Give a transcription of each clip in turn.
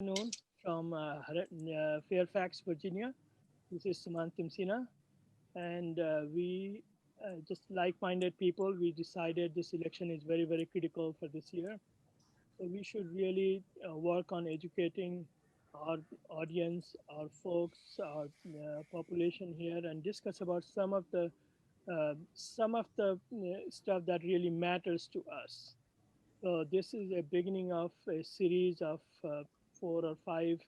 Afternoon from Fairfax, Virginia. This is Suman Timsina, and we just like-minded people. We decided this election is very, very critical for this year. So we should really work on educating our audience, our folks, our population here, and discuss about some of the stuff that really matters to us. So this is a beginning of a series of 4 or 5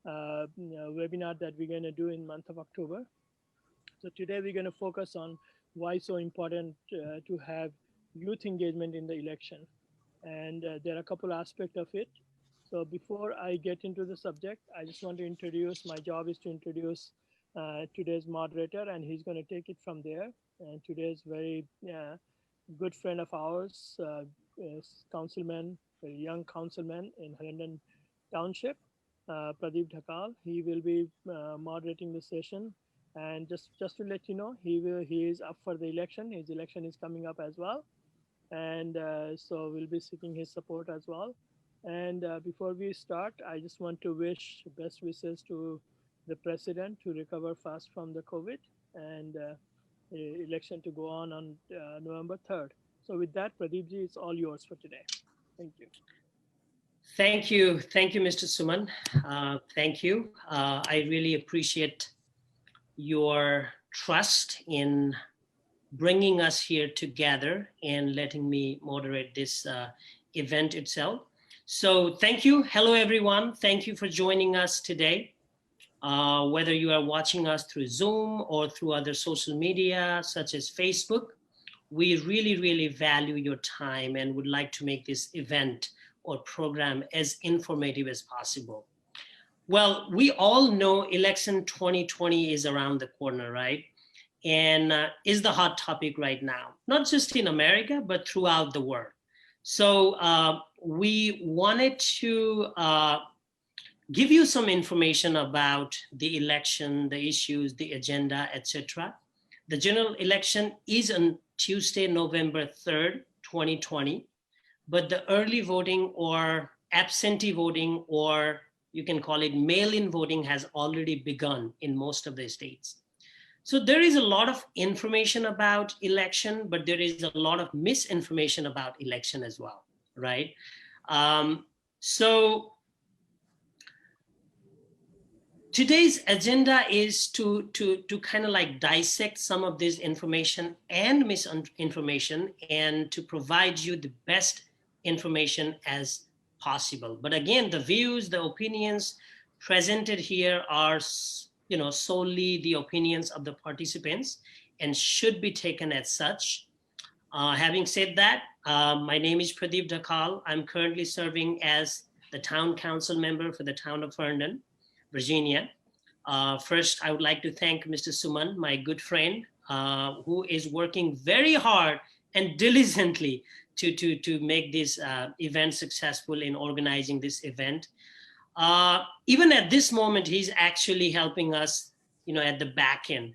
webinar that we're going to do in month of October. So today we're going to focus on why so important to have youth engagement in the election. And there are a couple aspects of it. So before I get into the subject, I just want to introduce, my job is to introduce today's moderator, and he's going to take it from there. And today's very good friend of ours, is Councilman, a young councilman in London Township, Pradip Dhakal. He will be moderating the session. And just to let you know, he is up for the election. His election is coming up as well. And so we'll be seeking his support as well. And before we start, I just want to wish best wishes to the president to recover fast from the COVID and the election to go on November 3rd. So with that, Pradip ji, it's all yours for today. Thank you. Thank you. Thank you, Mr. Suman. Thank you. I really appreciate your trust in bringing us here together and letting me moderate this event itself. So thank you. Hello, everyone. Thank you for joining us today. Whether you are watching us through Zoom or through other social media, such as Facebook, we really, really value your time and would like to make this event or program as informative as possible. Well, we all know election 2020 is around the corner, right? And is the hot topic right now, not just in America, but throughout the world. So we wanted to give you some information about the election, the issues, the agenda, etc. The general election is on Tuesday, November 3rd, 2020, but the early voting or absentee voting, or you can call it mail-in voting, has already begun in most of the states. So there is a lot of information about election, but there is a lot of misinformation about election as well, right? So today's agenda is to kind of like dissect some of this information and misinformation and to provide you the best information as possible. But again, the views, the opinions presented here are solely the opinions of the participants and should be taken as such. Having said that, my name is Pradip Dhakal. I'm currently serving as the town council member for the town of Herndon, Virginia. First, I would like to thank Mr. Suman, my good friend, who is working very hard and diligently to make this event successful in organizing this event. Even at this moment, he's actually helping us, at the back end.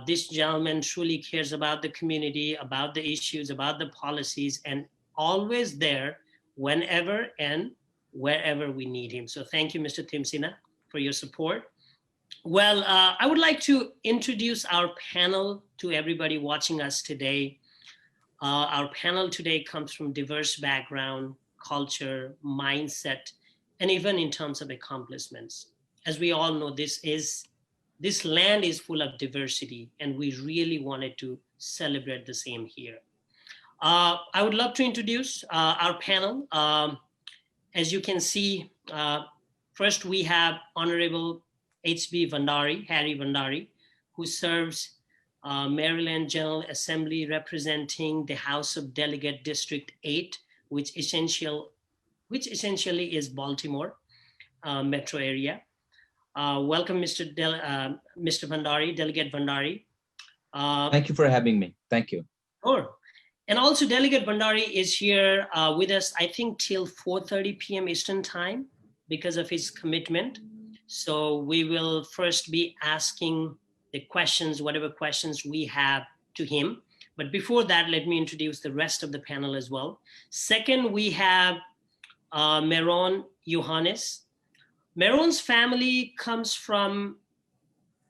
This gentleman truly cares about the community, about the issues, about the policies, and always there whenever and wherever we need him. So thank you, Mr. Timsina, for your support. Well, I would like to introduce our panel to everybody watching us today. Our panel today comes from diverse background, culture, mindset, and even in terms of accomplishments. As we all know, this land is full of diversity, and we really wanted to celebrate the same here. I would love to introduce our panel. As you can see, first we have Honorable H.B. Bhandari, Harry Bhandari, who serves Maryland General Assembly representing the House of Delegate District 8, which essentially is Baltimore metro area. Welcome, Mr. Bhandari, Delegate Bhandari. Thank you for having me. Thank you. Sure. And also Delegate Bhandari is here with us, I think, till 4:30 p.m. Eastern time because of his commitment. So we will first be asking the questions, whatever questions we have to him. But before that, let me introduce the rest of the panel as well. Second, we have Meron, Yohannes. Meron's family comes from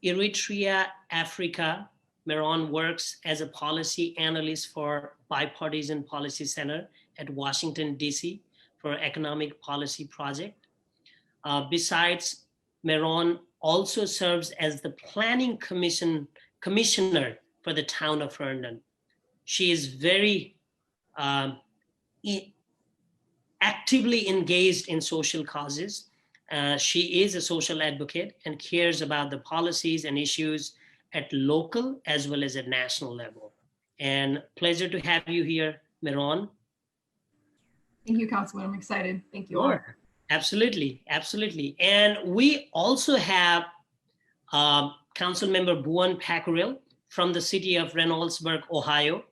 Eritrea, Africa. Meron works as a policy analyst for Bipartisan Policy Center at Washington, D.C. for Economic Policy Project. Besides, Meron also serves as the Planning Commissioner for the town of Herndon. She is very actively engaged in social causes. She is a social advocate and cares about the policies and issues at local as well as at national level. And pleasure to have you here, Meron. Thank you, Councilman. I'm excited. Thank you all. Sure. Absolutely, absolutely. And we also have Council Member Bhuwan Pacquiao from the city of Reynoldsburg, Ohio.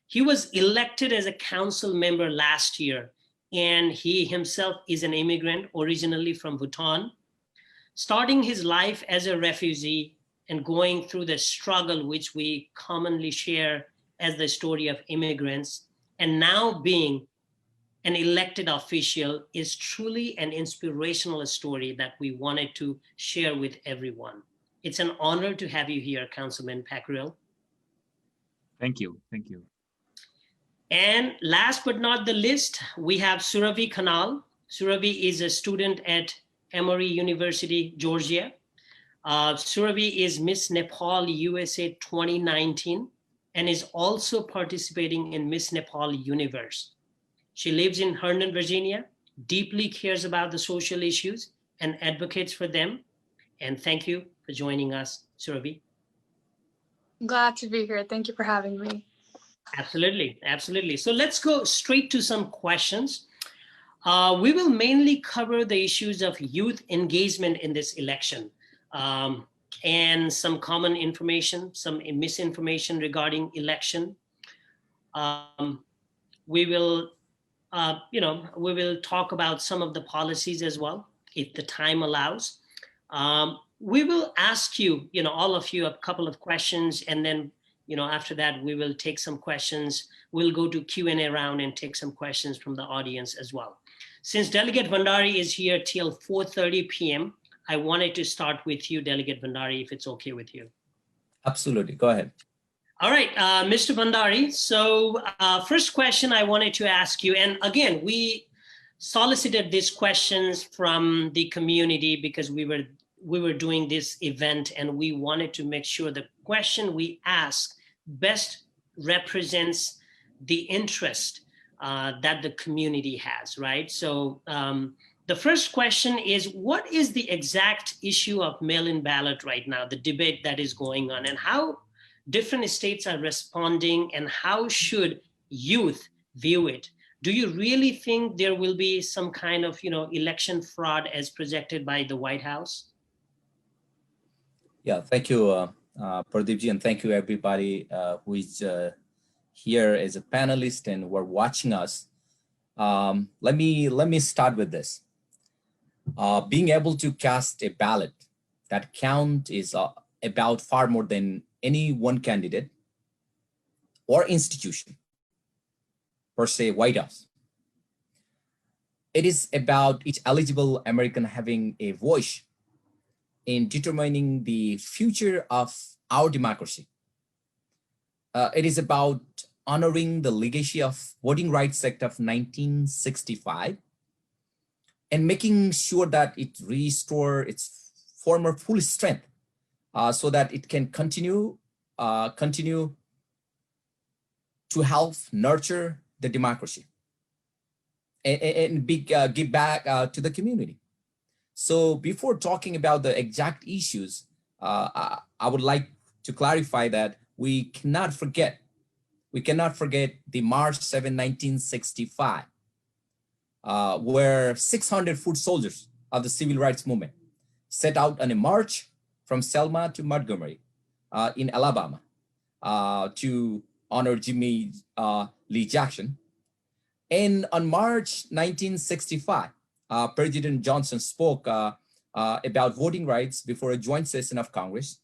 He was elected as a council member last year, and he himself is an immigrant originally from Bhutan, starting his life as a refugee and going through the struggle which we commonly share as the story of immigrants, and now being an elected official is truly an inspirational story that we wanted to share with everyone. It's an honor to have you here, Councilman Pacquiao. Thank you. Thank you. And last but not the least, we have Surabhi Khanal. Surabhi is a student at Emory University, Georgia. Surabhi is Miss Nepal USA 2019 and is also participating in Miss Nepal Universe. She lives in Herndon, Virginia, deeply cares about the social issues and advocates for them. And thank you for joining us, Surabhi. Glad to be here. Thank you for having me. Absolutely, absolutely. So let's go straight to some questions. We will mainly cover the issues of youth engagement in this election and some common information, some misinformation regarding election. We will talk about some of the policies as well, if the time allows. We will ask you, all of you, a couple of questions, and then, after that, we will take some questions. We'll go to Q&A round and take some questions from the audience as well. Since Delegate Bhandari is here till 4:30 p.m., I wanted to start with you, Delegate Bhandari, if it's okay with you. Absolutely. Go ahead. All right, Mr. Bhandari. So first question I wanted to ask you, and again, we solicited these questions from the community because we were doing this event and we wanted to make sure the question we ask best represents the interest that the community has, right? So the first question is, what is the exact issue of mail-in ballot right now, the debate that is going on, and how different states are responding, and how should youth view it? Do you really think there will be some kind of, election fraud as projected by the White House? Yeah, thank you, Pradip, and thank you everybody who is here as a panelist and who are watching us. Let me start with this. Being able to cast a ballot, that count is about far more than any one candidate or institution, per se, White House. It is about each eligible American having a voice in determining the future of our democracy. It is about honoring the legacy of Voting Rights Act of 1965 and making sure that it restores its former full strength so that it can continue to help nurture the democracy and give back to the community. So before talking about the exact issues, I would like to clarify that we cannot forget the March 7, 1965, where 600 foot soldiers of the civil rights movement set out on a march from Selma to Montgomery in Alabama to honor Jimmy Lee Jackson. And on March 1965, President Johnson spoke about voting rights before a joint session of Congress.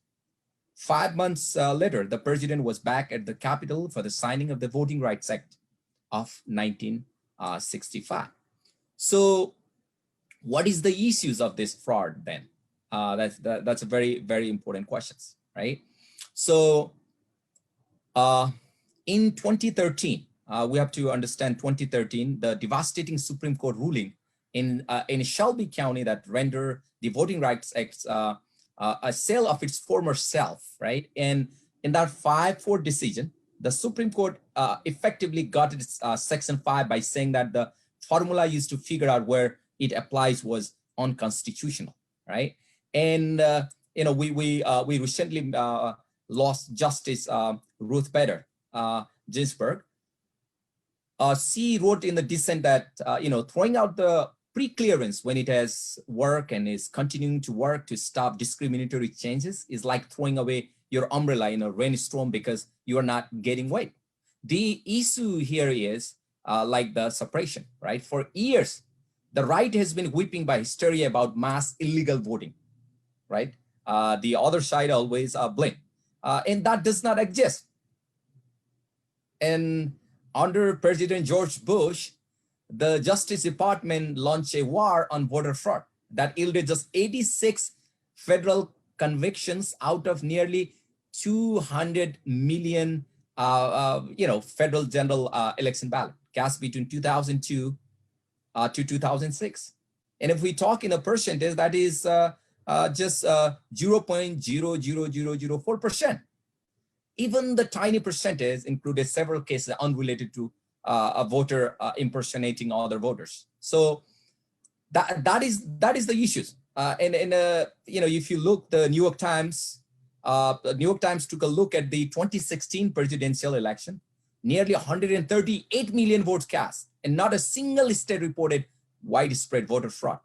5 months later, the president was back at the Capitol for the signing of the Voting Rights Act of 1965. So what is the issues of this fraud then? That's a very, very important questions, right? So in 2013, we have to understand 2013, the devastating Supreme Court ruling in Shelby County that rendered the Voting Rights Act a sale of its former self, right? And in that 5-4 decision, the Supreme Court effectively got its Section 5 by saying that the formula used to figure out where it applies was unconstitutional, right? And you know, we recently lost Justice Ruth Bader Ginsburg. She wrote in the dissent that you know, throwing out the pre-clearance when it has worked and is continuing to work to stop discriminatory changes is like throwing away your umbrella in a rainstorm because you are not getting wet. The issue here is like the suppression, right? For years, the right has been weeping by hysteria about mass illegal voting, right? The other side always blame, and that does not exist. And under President George Bush, the Justice Department launched a war on voter fraud that yielded just 86 federal convictions out of nearly 200 million, you know, federal general election ballot cast between 2002 to 2006. And if we talk in a percentage, that is just 0.00004%. Even the tiny percentage included several cases unrelated to a voter impersonating other voters. So that is the issues. And you know, if you look, the New York Times took a look at the 2016 presidential election. Nearly 138 million votes cast, and not a single state reported widespread voter fraud.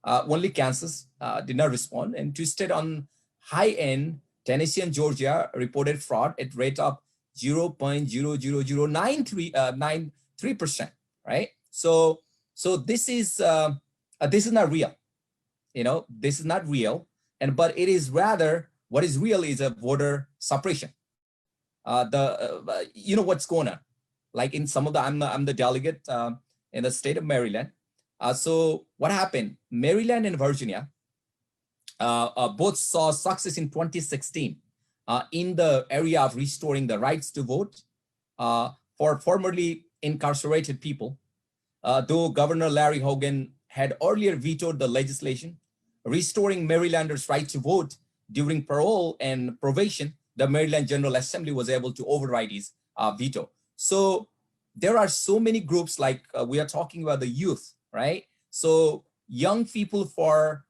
Only Kansas did not respond, and two states on high end, Tennessee and Georgia, reported fraud at rate of 0.00093%, right? So this is not real. You know, this is not real, but it is rather, what is real is a voter suppression. You know what's going on, like in some of the, I'm the delegate in the state of Maryland. So what happened? Maryland and Virginia both saw success in 2016 in the area of restoring the rights to vote for formerly incarcerated people. Though Governor Larry Hogan had earlier vetoed the legislation restoring Marylanders' right to vote during parole and probation, the Maryland General Assembly was able to override his veto. So there are so many groups, like we are talking about the youth, right? So young people, for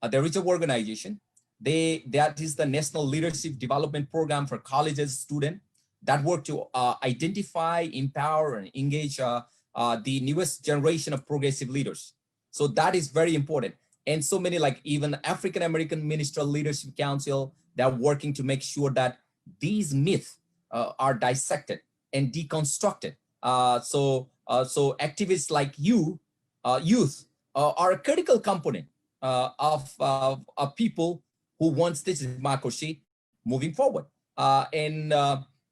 there is an organization, that is the National Leadership Development Program for colleges students that work to identify, empower, and engage the newest generation of progressive leaders. So that is very important. And so many, like even African American Ministerial Leadership Council, they're working to make sure that these myths are dissected and deconstructed. So activists like youth are a critical component of people who wants this democracy moving forward. And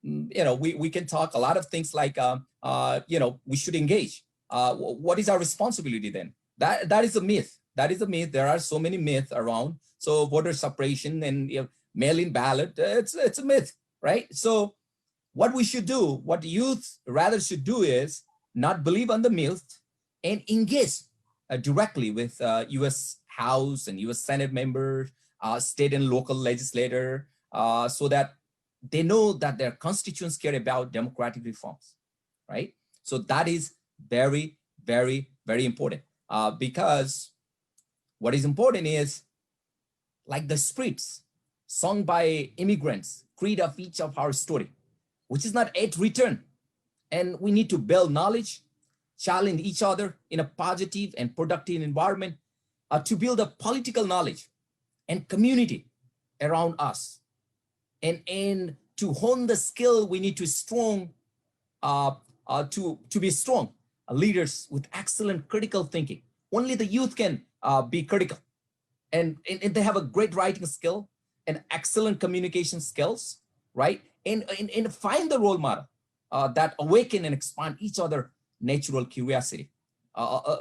you know, we can talk a lot of things like you know, we should engage. What is our responsibility then? That is a myth. That is a myth. There are so many myths around. So voter suppression and, you know, mail-in ballot, it's a myth, right? So what we should do, what youth rather should do, is not believe on the myth and engage directly with U.S. House and U.S. Senate members, state and local legislator, so that they know that their constituents care about democratic reforms, right? So that is very, very, very important, because what is important is, like the spirits sung by immigrants, creed of each of our story, which is not yet written. And we need to build knowledge, challenge each other in a positive and productive environment, to build a political knowledge and community around us. And to hone the skill, we need to strong, to be strong leaders with excellent critical thinking. Only the youth can be critical. And they have a great writing skill and excellent communication skills, right? And find the role model that awaken and expand each other natural curiosity.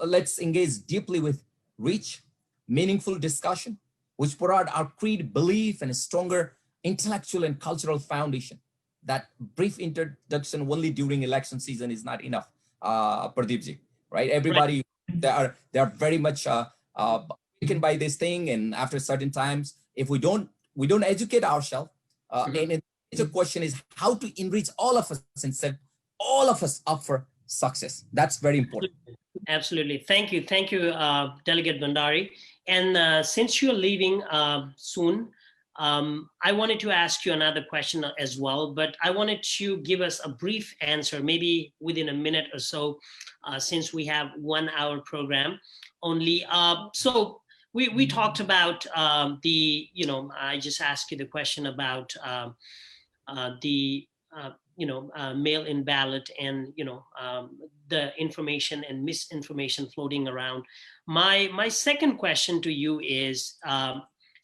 Let's engage deeply with rich meaningful discussion, which brought our creed, belief, and a stronger intellectual and cultural foundation. That brief introduction only during election season is not enough, Pradipji, right? Everybody, they are very much taken by this thing, and after certain times, if we don't educate ourselves, and the question is how to enrich all of us and set all of us up for success. That's very important. Absolutely. Thank you, Delegate Bhandari. And since you're leaving soon, I wanted to ask you another question as well, but I wanted to give us a brief answer, maybe within a minute or so, since we have 1 hour program only. So we talked about I just asked you the question about the mail-in ballot and the information and misinformation floating around. My second question to you is,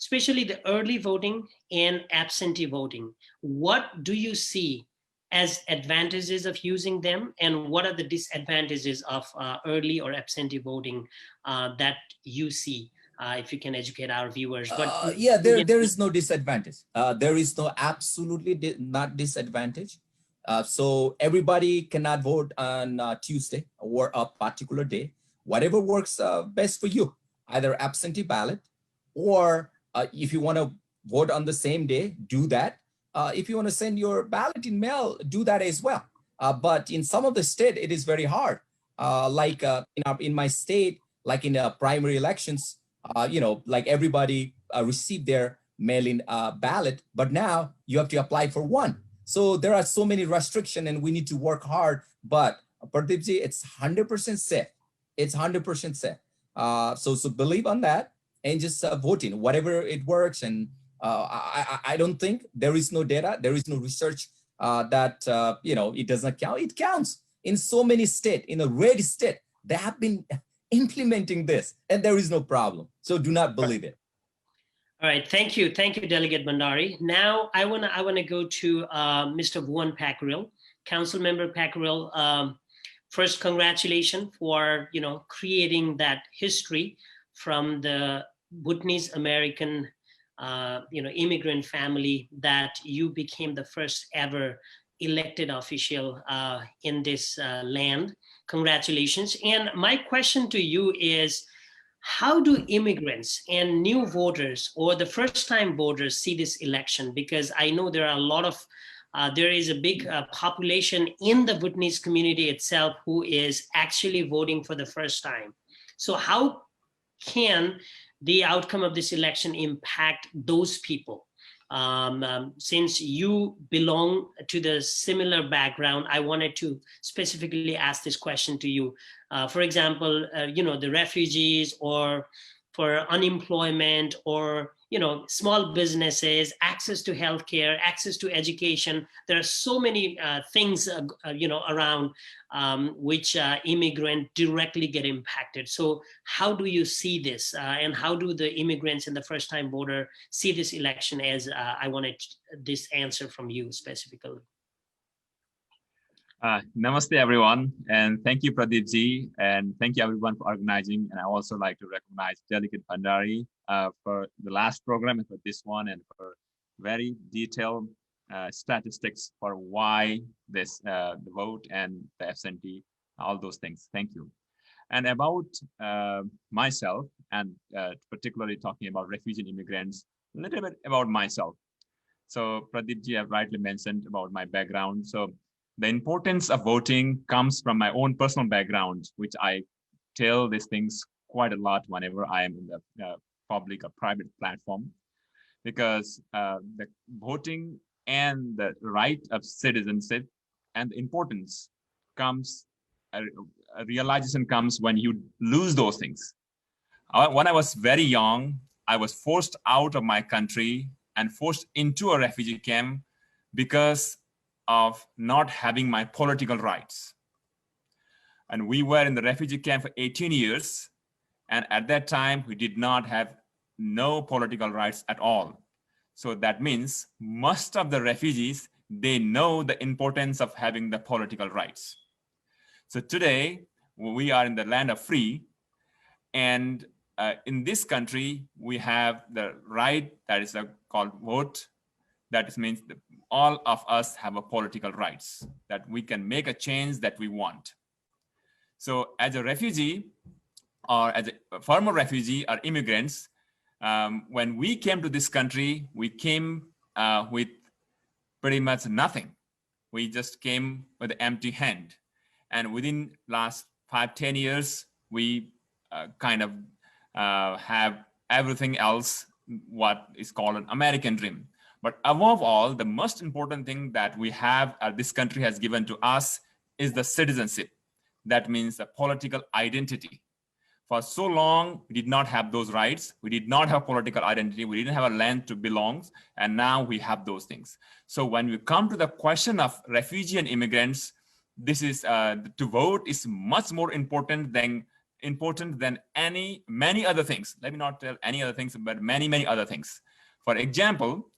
especially the early voting and absentee voting, what do you see as advantages of using them, and what are the disadvantages of early or absentee voting that you see? If you can educate our viewers. But yeah, there is no disadvantage. There is no absolutely not disadvantage. So everybody cannot vote on Tuesday or a particular day. Whatever works best for you, either absentee ballot, or if you want to vote on the same day, do that. If you want to send your ballot in mail, do that as well. But in some of the state, it is very hard. Like in my state, like in primary elections, like everybody received their mail-in ballot, but now you have to apply for one. So there are so many restrictions, and we need to work hard. But Pradipji, it's 100% safe. It's 100% safe. So believe on that and just voting, whatever it works. And I don't think there is no data, there is no research that it does not count. It counts in so many states. In a red state, they have been implementing this, and there is no problem. So do not believe it. All right, thank you, Delegate Bhandari. Now I wanna go to Mr. Bhuwan Pacquiao, Council Member Pacquiao. First, congratulations for creating that history from the Bhutanese American immigrant family, that you became the first ever elected official in this land. Congratulations. And my question to you is, how do immigrants and new voters or the first-time voters see this election? Because I know there are a lot of, there is a big population in the Bhutanese community itself who is actually voting for the first time. So how can the outcome of this election impact those people? Since you belong to the similar background, I wanted to specifically ask this question to you. For example, the refugees, or for unemployment, or small businesses, access to healthcare, access to education. There are so many things around which immigrants directly get impacted. So how do you see this, and how do the immigrants and the first-time voter see this election? As I wanted this answer from you specifically. Namaste, everyone, and thank you, Pradip ji, and thank you everyone for organizing. And I also like to recognize Delegate Bhandari for the last program and for this one, and for very detailed statistics for why this the vote and the absentee, all those things. Thank you. And about myself, and particularly talking about refugee and immigrants, a little bit about myself. So Pradip ji have rightly mentioned about my background. So the importance of voting comes from my own personal background, which I tell these things quite a lot whenever I am in the public or private platform, because the voting and the right of citizenship and the importance comes, a realization comes when you lose those things. When I was very young, I was forced out of my country and forced into a refugee camp because of not having my political rights. And we were in the refugee camp for 18 years. And at that time, we did not have no political rights at all. So that means most of the refugees, they know the importance of having the political rights. So today, we are in the land of free, and in this country, we have the right that is called vote. That means that all of us have a political rights, that we can make a change that we want. So as a refugee or as a former refugee or immigrants, when we came to this country, we came with pretty much nothing. We just came with an empty hand. And within last 5-10 years, we kind of have everything else, what is called an American dream. But above all, the most important thing that we have, this country has given to us, is the citizenship. That means the political identity. For so long, we did not have those rights. We did not have political identity. We didn't have a land to belong. And now we have those things. So when we come to the question of refugee and immigrants, this is to vote is much more important than many other things. Let me not tell any other things, but many other things. For example,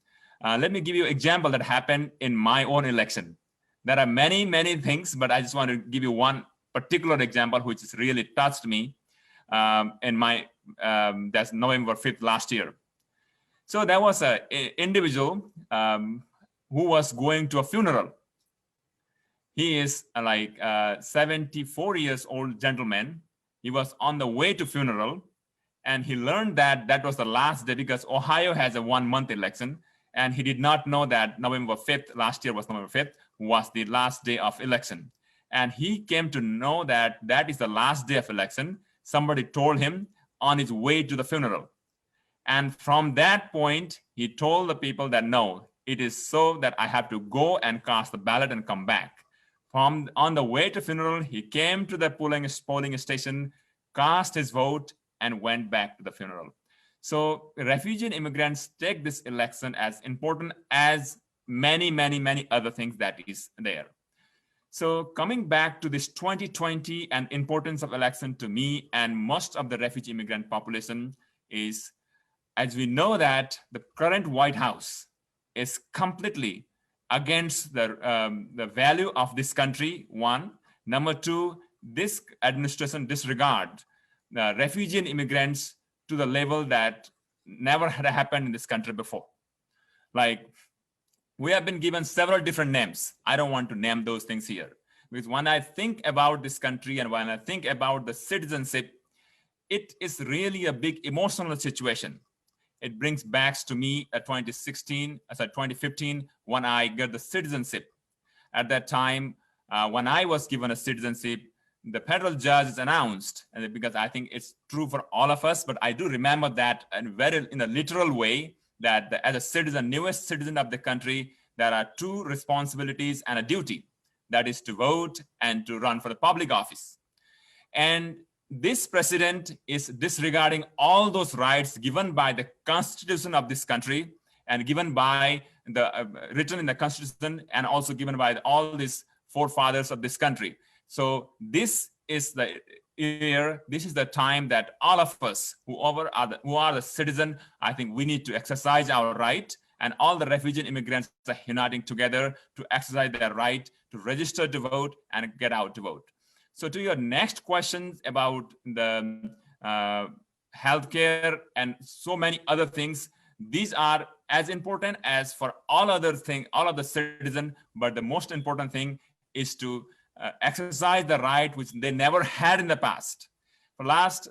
let me give you an example that happened in my own election. There are many things, but I just want to give you one particular example which has really touched me. In my that's November 5th last year. So there was an individual who was going to a funeral. He is like 74 years old gentleman. He was on the way to funeral, and he learned that that was the last day, because Ohio has a 1-month election, and he did not know that November 5th last year was November 5th was the last day of election. And he came to know that that is the last day of election. Somebody told him on his way to the funeral. And from that point, he told the people that, no, it is so that I have to go and cast the ballot and come back. On the way to funeral, he came to the polling station, cast his vote, and went back to the funeral. So refugee and immigrants take this election as important as many other things that is there. So coming back to this 2020 and importance of election to me and most of the refugee immigrant population is, as we know that the current White House is completely against the value of this country, one. Number two, this administration disregard the refugee and immigrants to the level that never had happened in this country before. Like, we have been given several different names. I don't want to name those things here, because when I think about this country and when I think about the citizenship, it is really a big emotional situation. It brings back to me 2015, when I got the citizenship. At that time, when I was given a citizenship, the federal judge announced, and because I think it's true for all of us, but I do remember that in a literal way, that as a citizen, newest citizen of the country, there are two responsibilities and a duty. That is to vote and to run for the public office. And this president is disregarding all those rights given by the Constitution of this country and given by the written in the Constitution, and also given by all these forefathers of this country. So this is the year, this is the time that all of us who are the citizen, I think we need to exercise our right, and all the refugee and immigrants are uniting together to exercise their right to register to vote and get out to vote. So to your next questions about the healthcare and so many other things, these are as important as for all other things, all of the citizen, but the most important thing is to exercise the right which they never had in the past. For the last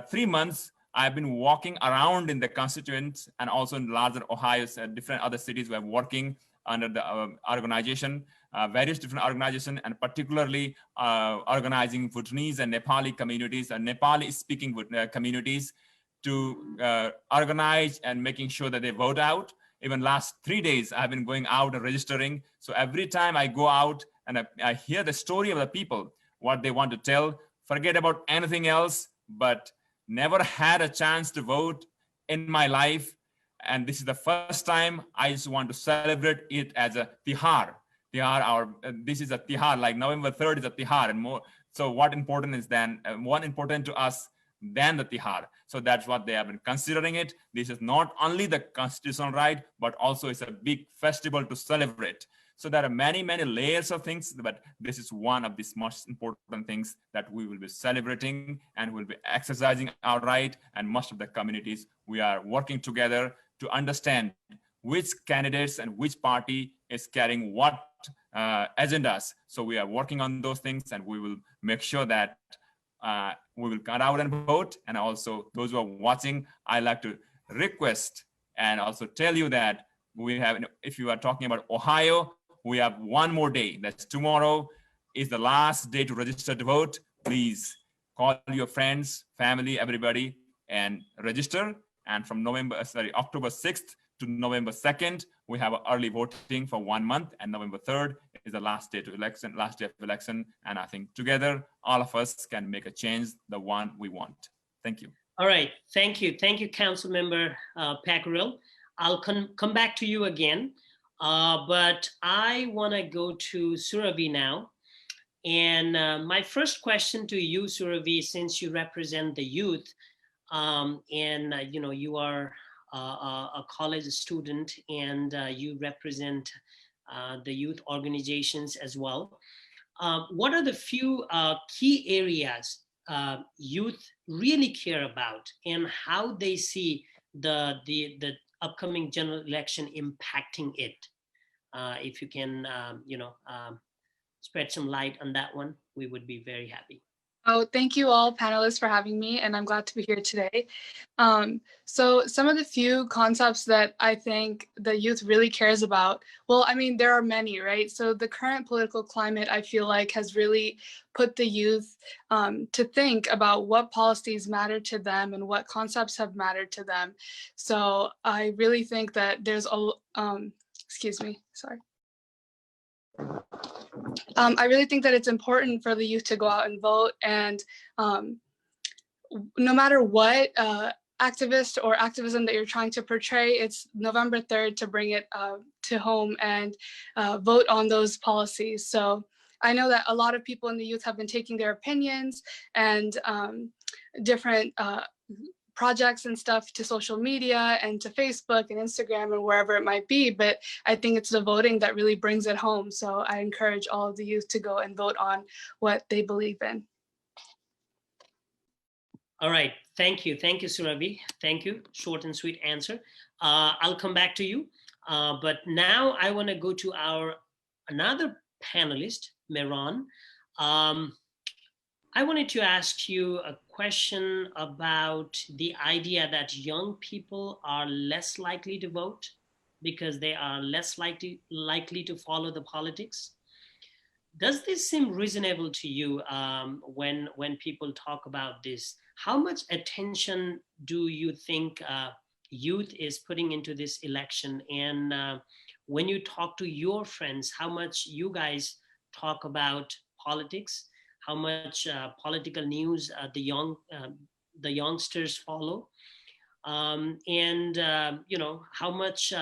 3 months, I've been walking around in the constituents and also in larger Ohio's different other cities where I'm working under the organization, various different organizations, and particularly organizing Bhutanese and Nepali communities and Nepali speaking communities to organize and making sure that they vote out. Even last 3 days, I've been going out and registering. So every time I go out and I hear the story of the people, what they want to tell, forget about anything else, but never had a chance to vote in my life. And this is the first time. I just want to celebrate it as a tihar. This is a tihar, like November 3rd is a tihar and more. So what important is then, what important to us than the tihar? So that's what they have been considering it. This is not only the constitutional right, but also it's a big festival to celebrate. So there are many, many layers of things, but this is one of the most important things that we will be celebrating and will be exercising our right. And most of the communities, we are working together to understand which candidates and which party is carrying what agendas. So we are working on those things, and we will make sure that we will come out and vote. And also those who are watching, I like to request and also tell you that we have, if you are talking about Ohio, we have one more day. That's tomorrow is the last day to register to vote. Please call your friends, family, everybody, and register. And from October 6th to November 2nd, we have early voting for 1 month, and November 3rd is the last day of election. And I think together, all of us can make a change, the one we want. Thank you. All right, thank you. Thank you, Councilmember Pacquiao. I'll come back to you again, but I wanna go to Surabhi now. And my first question to you, Surabhi, since you represent the youth, and you are a college student, and you represent the youth organizations as well. What are the few key areas youth really care about, and how they see the upcoming general election impacting it? If you can, spread some light on that one, we would be very happy. Oh, thank you all panelists for having me, and I'm glad to be here today. So some of the few concepts that I think the youth really cares about, well, I mean, there are many, right? So the current political climate, I feel like, has really put the youth to think about what policies matter to them and what concepts have mattered to them. So I really think that there's a, excuse me, sorry. I really think that it's important for the youth to go out and vote, and no matter what activist or activism that you're trying to portray, it's November 3rd to bring it to home and vote on those policies. So I know that a lot of people in the youth have been taking their opinions and different projects and stuff to social media and to Facebook and Instagram and wherever it might be, but I think it's the voting that really brings it home. So I encourage all of the youth to go and vote on what they believe in. All right, thank you, Surabhi. Thank you, short and sweet answer. I'll come back to you, but now I want to go to our another panelist, Meron. I wanted to ask you a question about the idea that young people are less likely to vote because they are less likely to follow the politics. Does this seem reasonable to you when people talk about this? How much attention do you think youth is putting into this election? And when you talk to your friends, how much you guys talk about politics? How much political news the youngsters follow, and how much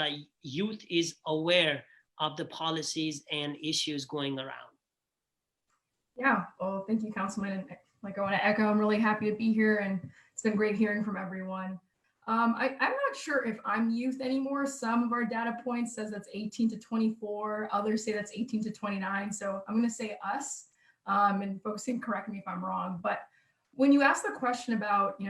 youth is aware of the policies and issues going around? Yeah, well, thank you, Councilman. Like, I want to echo, I'm really happy to be here, and it's been great hearing from everyone. I'm not sure if I'm youth anymore. Some of our data points says that's 18 to 24. Others say that's 18 to 29. So I'm going to say us. And folks can correct me if I'm wrong, but when you ask the question about,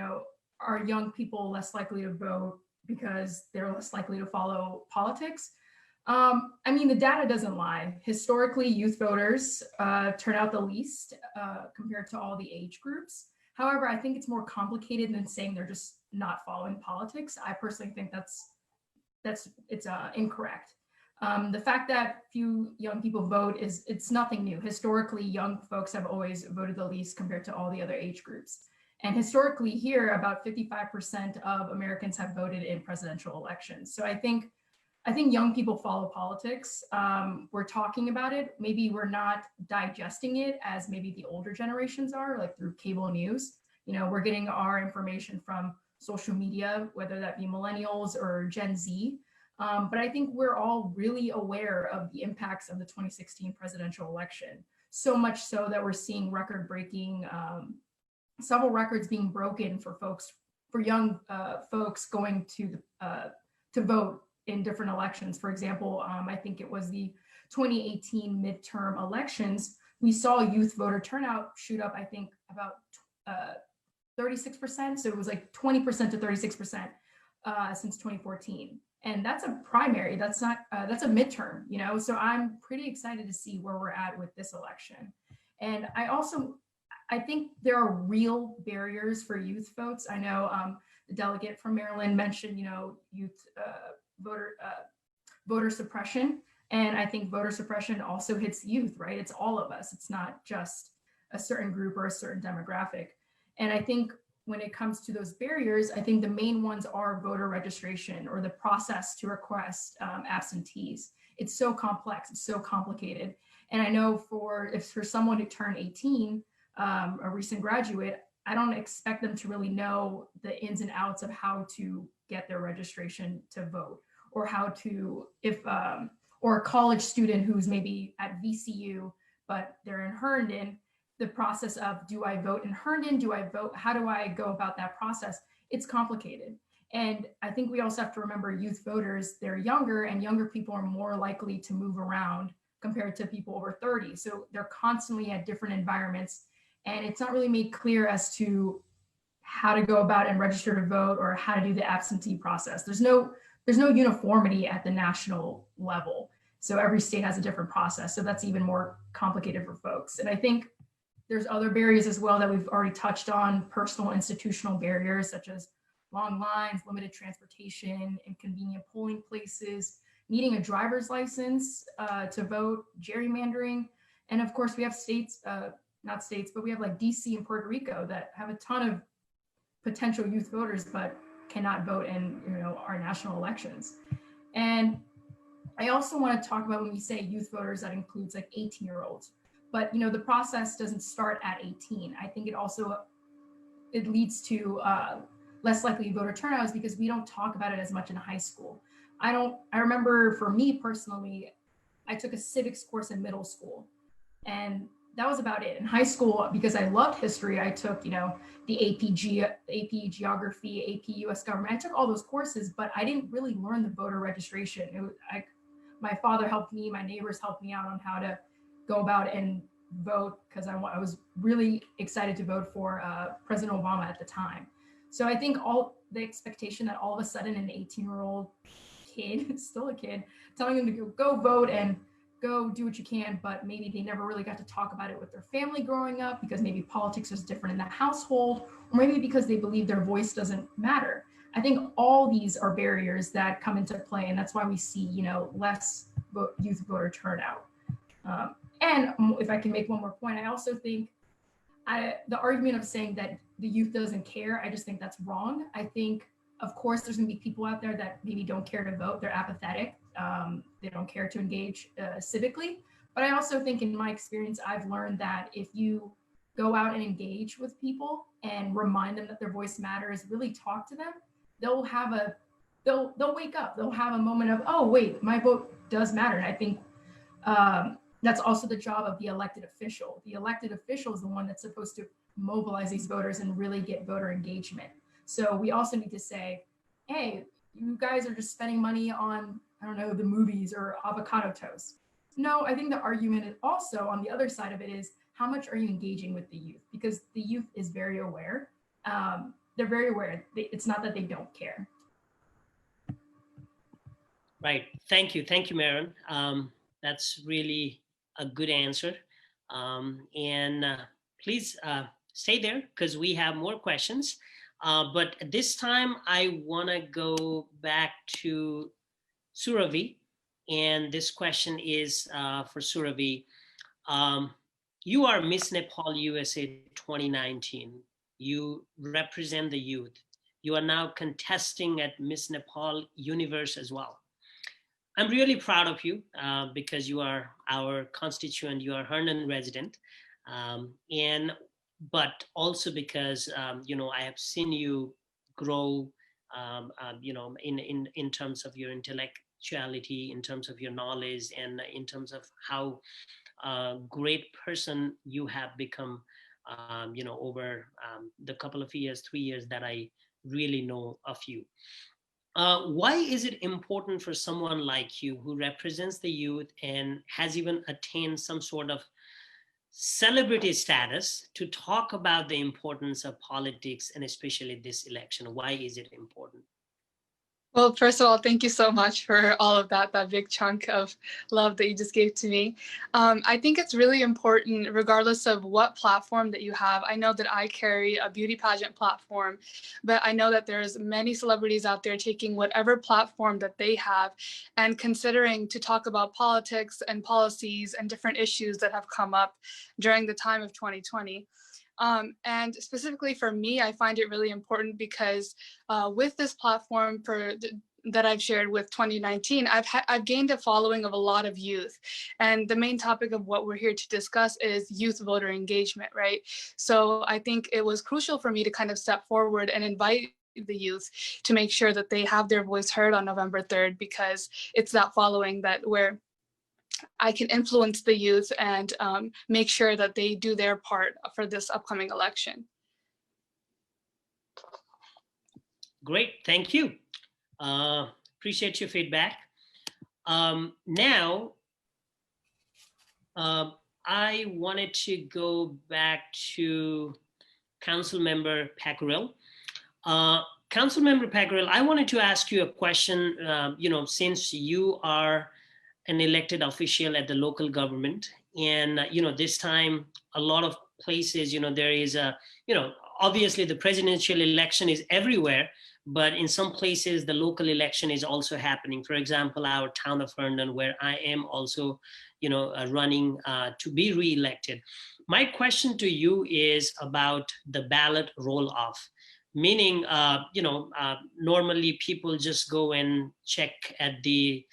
are young people less likely to vote because they're less likely to follow politics? I mean, the data doesn't lie. Historically, youth voters turn out the least compared to all the age groups. However, I think it's more complicated than saying they're just not following politics. I personally think it's incorrect. The fact that few young people vote it's nothing new. Historically, young folks have always voted the least compared to all the other age groups. And historically here, about 55% of Americans have voted in presidential elections. So I think young people follow politics. We're talking about it. Maybe we're not digesting it as maybe the older generations are, like through cable news. We're getting our information from social media, whether that be millennials or Gen Z. But I think we're all really aware of the impacts of the 2016 presidential election. So much so that we're seeing record-breaking, several records being broken for young folks going to vote in different elections. For example, I think it was the 2018 midterm elections, we saw youth voter turnout shoot up, I think about 36%. So it was like 20% to 36% since 2014. And that's a primary, that's not, that's a midterm, you know? So I'm pretty excited to see where we're at with this election. And I think there are real barriers for youth votes. I know the delegate from Maryland mentioned, you know, youth voter suppression. And I think voter suppression also hits youth, right? It's all of us. It's not just a certain group or a certain demographic. And I think when it comes to those barriers, I think the main ones are voter registration or the process to request absentees. It's so complex, it's so complicated. And I know for someone who turned 18, a recent graduate, I don't expect them to really know the ins and outs of how to get their registration to vote, or how to, or a college student who's maybe at VCU, but they're in Herndon, the process of, do I vote in Herndon? Do I vote? How do I go about that process? It's complicated. And I think we also have to remember youth voters, they're younger, and younger people are more likely to move around compared to people over 30. So they're constantly at different environments. And it's not really made clear as to how to go about and register to vote or how to do the absentee process. There's no uniformity at the national level. So every state has a different process. So that's even more complicated for folks. And I think there's other barriers as well that we've already touched on, personal institutional barriers such as long lines, limited transportation, inconvenient polling places, needing a driver's license to vote, gerrymandering. And of course we have states, not states, but we have like DC and Puerto Rico that have a ton of potential youth voters, but cannot vote in, you know, our national elections. And I also want to talk about, when we say youth voters, that includes like 18-year-olds. But, you know, the process doesn't start at 18. I think it leads to less likely voter turnout is because we don't talk about it as much in high school. I remember for me personally, I took a civics course in middle school, and that was about it. In high school, because I loved history, I took, you know, the AP Geography, AP US Government. I took all those courses, but I didn't really learn the voter registration. My father helped me, my neighbors helped me out on how to go about and vote, because I was really excited to vote for President Obama at the time. So I think all the expectation that all of a sudden an 18-year-old kid, still a kid, telling them to go vote and go do what you can, but maybe they never really got to talk about it with their family growing up, because maybe politics was different in the household, or maybe because they believe their voice doesn't matter. I think all these are barriers that come into play, and that's why we see, you know, less youth voter turnout. And if I can make one more point, I also think the argument of saying that the youth doesn't care, I just think that's wrong. I think, of course, there's gonna be people out there that maybe don't care to vote, they're apathetic, they don't care to engage civically. But I also think, in my experience, I've learned that if you go out and engage with people and remind them that their voice matters, really talk to them, they'll wake up, they'll have a moment of, oh wait, my vote does matter. And I think that's also the job of the elected official. The elected official is the one that's supposed to mobilize these voters and really get voter engagement. So we also need to say, hey, you guys are just spending money on, I don't know, the movies or avocado toast. No, I think the argument is also on the other side of it is, how much are you engaging with the youth? Because the youth is very aware. They're very aware. It's not that they don't care. Right. Thank you, Meron. That's really a good answer. And please stay there, because we have more questions. But this time I want to go back to Surabhi. And this question is for Surabhi. You are Miss Nepal USA 2019. You represent the youth. You are now contesting at Miss Nepal Universe as well. I'm really proud of you because you are our constituent, you are Herndon resident. But also because, you know, I have seen you grow, you know, in terms of your intellectuality, in terms of your knowledge, and in terms of how great person you have become, you know, over the couple of years, 3 years that I really know of you. Why is it important for someone like you who represents the youth and has even attained some sort of celebrity status to talk about the importance of politics and especially this election? Why is it important? Well, first of all, thank you so much for all of that big chunk of love that you just gave to me. I think it's really important, regardless of what platform that you have. I know that I carry a beauty pageant platform, but I know that there's many celebrities out there taking whatever platform that they have and considering to talk about politics and policies and different issues that have come up during the time of 2020. And specifically for me, I find it really important because with this platform that I've shared with 2019, I've gained a following of a lot of youth. And the main topic of what we're here to discuss is youth voter engagement, right? So I think it was crucial for me to kind of step forward and invite the youth to make sure that they have their voice heard on November 3rd, because it's that following that where I can influence the youth and make sure that they do their part for this upcoming election. Great, thank you. Appreciate your feedback. Now, I wanted to go back to Councilmember Pacquiao. Councilmember Pacquiao, I wanted to ask you a question. Since you are an elected official at the local government, and this time a lot of places, there is obviously the presidential election is everywhere, but in some places the local election is also happening. For example, our town of Herndon, where I am also running to be re-elected. My question to you is about the ballot roll-off, meaning normally people just go and check at the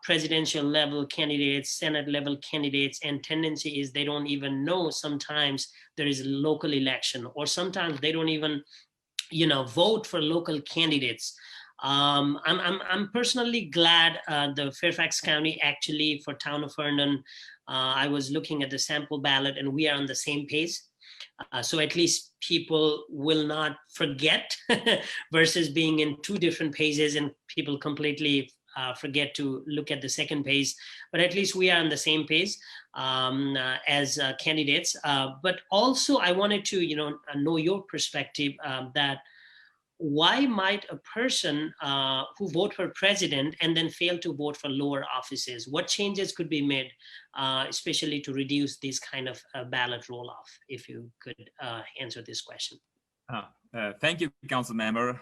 presidential level candidates, Senate level candidates, and tendency is they don't even know sometimes there is a local election, or sometimes they don't even vote for local candidates. I'm personally glad the Fairfax County, actually for town of Herndon, I was looking at the sample ballot and we are on the same page. So at least people will not forget versus being in two different pages and people completely forget to look at the second page, but at least we are on the same page as candidates. But also I wanted to know your perspective that why might a person who vote for president and then fail to vote for lower offices? What changes could be made, especially to reduce this kind of ballot roll-off? If you could answer this question. Thank you, Council Member.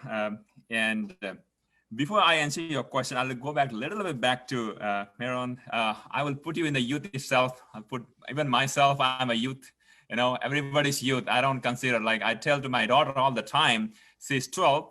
Before I answer your question, I'll go back a little bit back to Meron. I will put you in the youth itself. I'll put even myself, I'm a youth. Everybody's youth. I don't consider, like I tell to my daughter all the time, she's 12.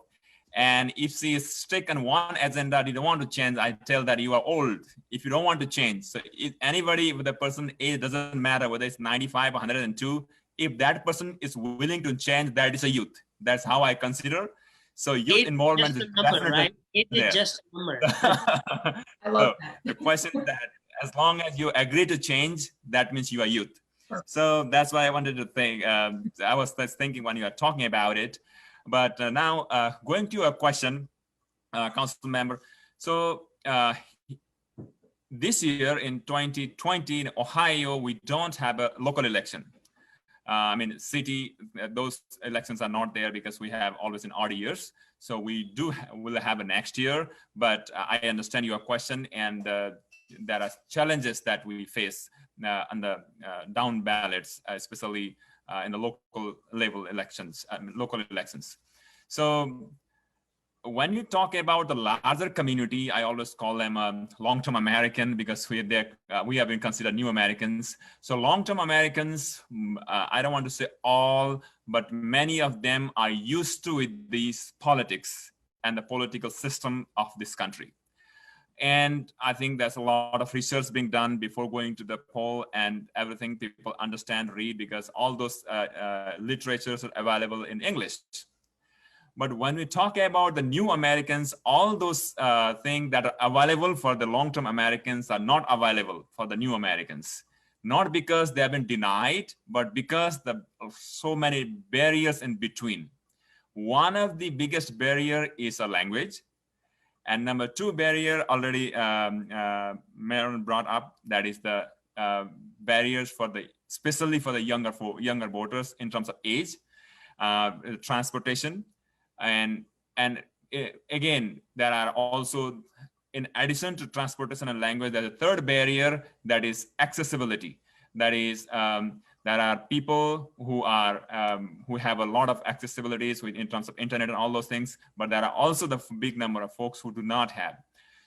And if she is stuck on one agenda, you don't want to change, I tell that you are old if you don't want to change. So if anybody with a person age, doesn't matter whether it's 95 or 102, if that person is willing to change, that is a youth. That's how I consider. So youth involvement is definitely right? It is just a number. I love that. The question is that as long as you agree to change, that means you are youth. Sure. So that's why I wanted to think. I was thinking when you are talking about it. But now going to your question, Council Member. So this year in 2020 in Ohio, we don't have a local election. City, those elections are not there because we have always in odd years. So we will have a next year, but I understand your question, and there are challenges that we face on the down ballots, especially in the local level elections, local elections. So when you talk about the larger community, I always call them long-term American, because we have been considered new Americans. So long-term Americans, I don't want to say all, but many of them are used to these politics and the political system of this country. And I think there's a lot of research being done before going to the poll, and everything people understand, read, because all those literatures are available in English. But when we talk about the new Americans, all those things that are available for the long-term Americans are not available for the new Americans. Not because they have been denied, but because there are so many barriers in between. One of the biggest barriers is a language. And number two barrier already Meron brought up, that is the barriers for especially for the younger voters in terms of age, transportation, and again, there are also, in addition to transportation and language, there's a third barrier, that is accessibility. That is, there are people who have a lot of accessibilities in terms of internet and all those things, but there are also the big number of folks who do not have.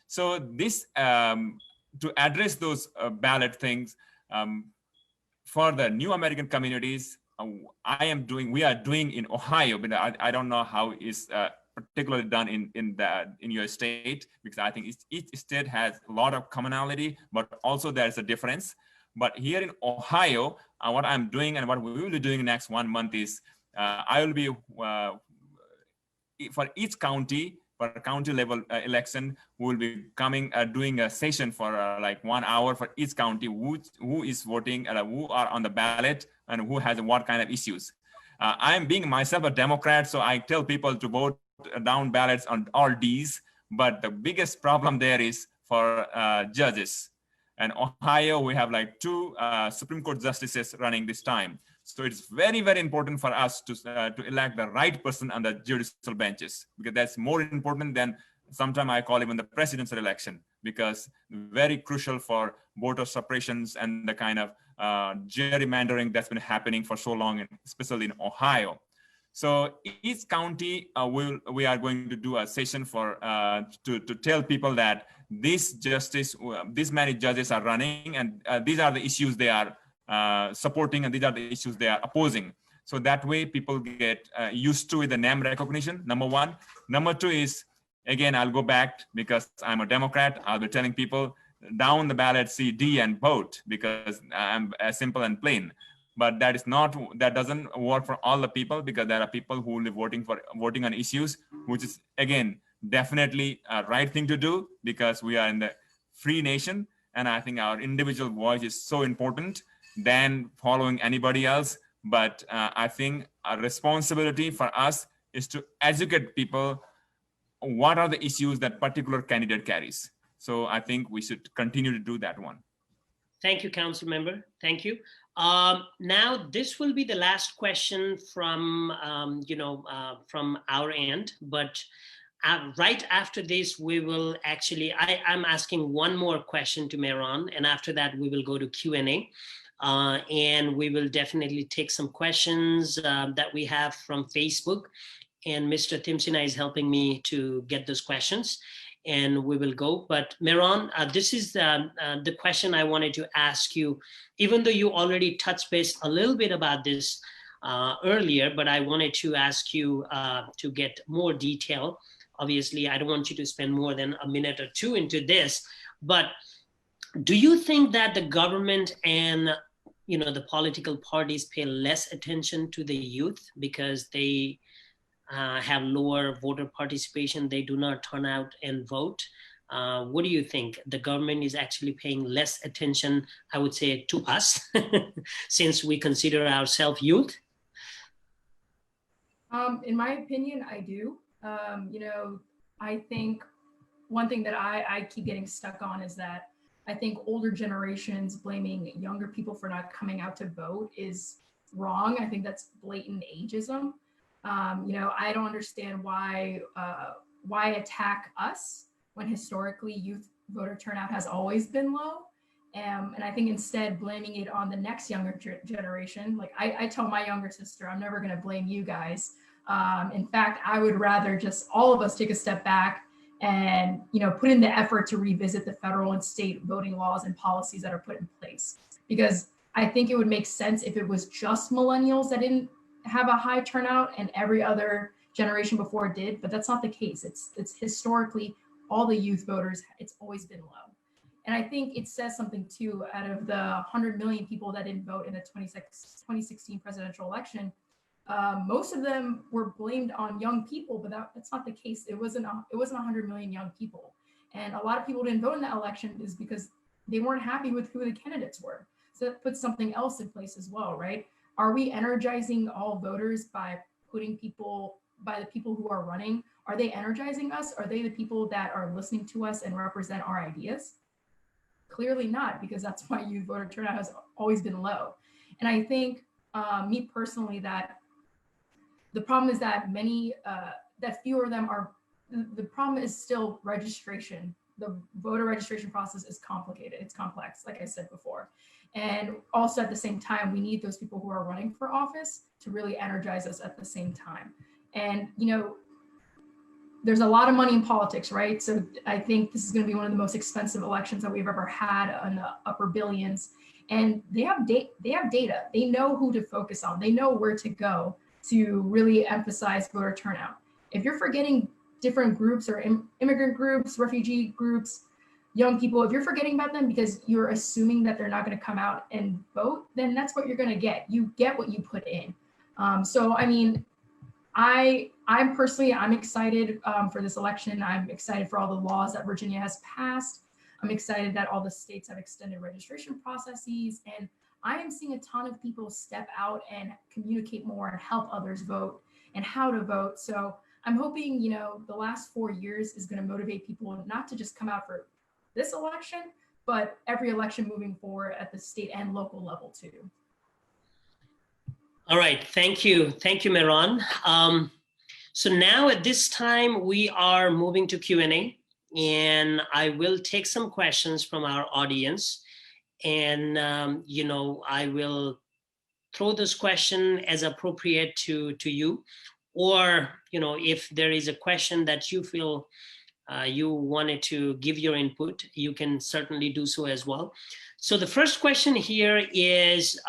So this, to address those ballot things, for the new American communities, we are doing in Ohio, but I don't know how it's particularly done in your state, because I think each state has a lot of commonality, but also there's a difference. But here in Ohio, what I'm doing and what we will be doing next 1 month is I will be for each county, for a county level election, we will be coming doing a session for like 1 hour for each county, who is voting, who are on the ballot, and who has what kind of issues. I'm being myself a Democrat, so I tell people to vote down ballots on all D's, but the biggest problem there is for judges. And Ohio, we have like 2 Supreme Court justices running this time. So it's very, very important for us to elect the right person on the judicial benches, because that's more important than sometimes I call even the presidential election, because very crucial for voter suppressions and the kind of gerrymandering that's been happening for so long, especially in Ohio. So each county, we are going to do a session for to tell people that this many judges are running, and these are the issues they are supporting, and these are the issues they are opposing. So that way people get used to the name recognition, number one. Number two is, again, I'll go back because I'm a Democrat. I'll be telling people down the ballot, see D and vote, because I'm simple and plain. But that doesn't work for all the people, because there are people who will be voting on issues, which is, again, definitely a right thing to do, because we are in the free nation. And I think our individual voice is so important than following anybody else. But I think a responsibility for us is to educate people what are the issues that particular candidate carries. So I think we should continue to do that one. Thank you, Council Member. Thank you. Now, this will be the last question from, from our end. But right after this, we will actually, I'm asking one more question to Meron. And after that, we will go to Q&A. And we will definitely take some questions that we have from Facebook. And Mr. Timsina is helping me to get those questions. And we will go. But Meron, this is the question I wanted to ask you, even though you already touched base a little bit about this earlier, but I wanted to ask you to get more detail. Obviously, I don't want you to spend more than a minute or two into this, but do you think that the government and the political parties pay less attention to the youth because they have lower voter participation, they do not turn out and vote? What do you think? The government is actually paying less attention, I would say, to us, since we consider ourselves youth? In my opinion, I do. I think one thing that I keep getting stuck on is that I think older generations blaming younger people for not coming out to vote is wrong. I think that's blatant ageism. I don't understand why attack us when historically youth voter turnout has always been low. And I think instead blaming it on the next younger generation, like I tell my younger sister, I'm never going to blame you guys. In fact, I would rather just all of us take a step back and put in the effort to revisit the federal and state voting laws and policies that are put in place. Because I think it would make sense if it was just millennials that didn't have a high turnout and every other generation before did, but that's not the case. It's historically all the youth voters, it's always been low. And I think it says something too, out of the 100 million people that didn't vote in the 2016 presidential election, most of them were blamed on young people, but that's not the case. It wasn't 100 million young people. And a lot of people didn't vote in that election is because they weren't happy with who the candidates were. So that puts something else in place as well, right? Are we energizing all voters by the people who are running, Are they energizing us? Are they the people that are listening to us and represent our ideas? Clearly not, because that's why youth voter turnout has always been low. And I think, me personally, that the problem is that that fewer of them are, the problem is still registration. The voter registration process is complicated. It's complex, like I said before. And also at the same time, we need those people who are running for office to really energize us at the same time. And, there's a lot of money in politics, right? So I think this is going to be one of the most expensive elections that we've ever had, on the upper billions. And they have data. They know who to focus on. They know where to go to really emphasize voter turnout. If you're forgetting different groups or immigrant groups, refugee groups, young people, if you're forgetting about them because you're assuming that they're not going to come out and vote, then that's what you're going to get. You get what you put in. So, I mean, I'm personally excited for this election. I'm excited for all the laws that Virginia has passed. I'm excited that all the states have extended registration processes, and I am seeing a ton of people step out and communicate more and help others vote and how to vote. So I'm hoping, the last 4 years is going to motivate people not to just come out for this election, but every election moving forward at the state and local level too. All right, thank you. Thank you, Meron. So now at this time, we are moving to Q&A, and I will take some questions from our audience. And, I will throw this question as appropriate to you. Or, if there is a question that you feel you wanted to give your input, you can certainly do so as well. So the first question here is